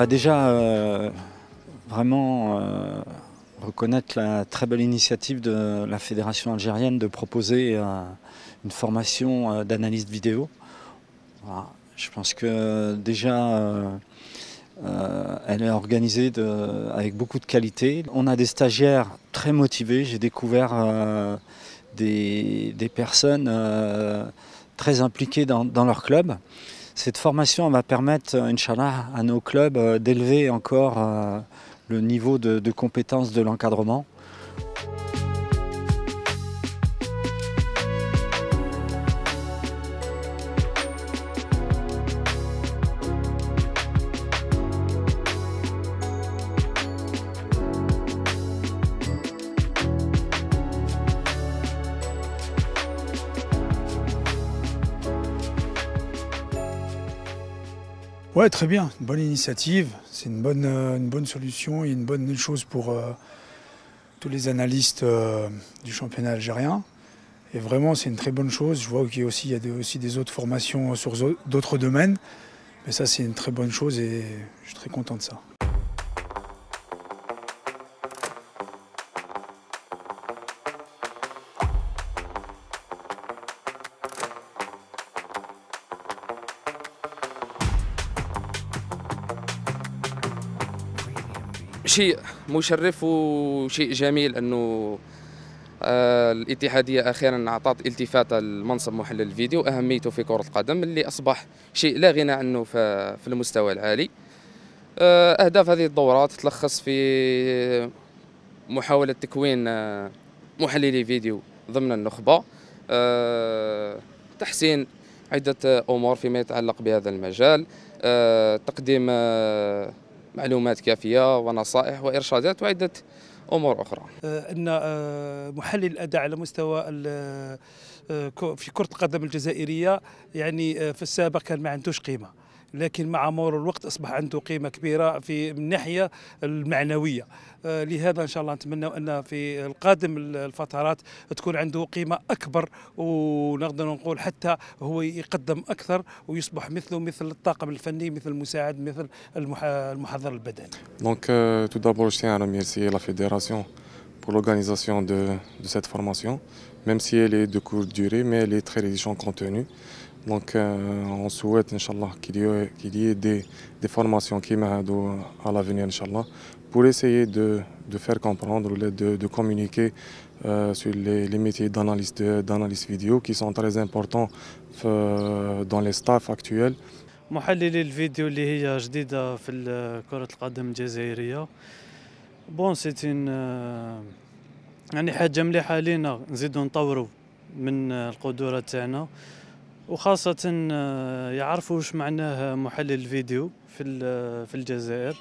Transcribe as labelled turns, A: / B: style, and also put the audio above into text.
A: Déjà, vraiment reconnaître la très belle initiative de la Fédération algérienne de proposer une formation d'analyste vidéo. Voilà. Je pense que déjà, elle est organisée avec beaucoup de qualité. On a des stagiaires très motivés. J'ai découvert des personnes très impliquées dans leur club. Cette formation va permettre, Inch'Allah, à nos clubs d'élever encore le niveau de compétence de l'encadrement.
B: Ouais, très bien, une bonne initiative, c'est une bonne solution et une bonne chose pour tous les analystes du championnat algérien. Et vraiment, c'est une très bonne chose. Je vois qu'il y a aussi des autres formations sur d'autres domaines. Mais ça, c'est une très bonne chose et je suis très content de ça.
C: شيء مشرف وشيء جميل أنه الاتحادية أخيراً أعطت التفاتة لمنصب محلل الفيديو، أهميته في كرة القدم اللي أصبح شيء لا غنى عنه في المستوى العالي. أهداف هذه الدورات تلخص في محاولة تكوين محللي فيديو ضمن النخبة، تحسين عدة أمور فيما يتعلق بهذا المجال، تقديم معلومات كافية ونصائح وإرشادات وعدة أمور أخرى.
D: أن محلل الأداء على مستوى في كرة القدم الجزائرية يعني في السابق كان ما عندوش قيمة، لكن مع مرور الوقت أصبح عنده قيمة كبيرة من الناحية المعنوية. لهذا إن شاء الله نتمنى أن في القادم الفترات تكون عنده قيمة أكبر، ونقدر نقول حتى هو يقدم أكثر ويصبح مثل الطاقم الفني، مثل المساعد، مثل المحضر البدني.
E: Donc tout d'abord je tiens à remercier la fédération pour l'organisation de cette formation, même si elle est de courte durée, mais elle est très riche en contenu. Donc on souhaite Inch'Allah qu'il y ait des formations qui m'aident à l'avenir Inch'Allah, pour essayer de faire comprendre, de communiquer sur les métiers d'analyste vidéo qui sont très importants dans les staffs actuels.
F: محللي الفيديو اللي هي جديدة في كرة القدم الجزائرية، بون سيتين يعني حاجة مليحة لينا نزيدو نطوروا من القدرات تاعنا، وخاصة يعرفوا واش معناه محلل الفيديو في الجزائر.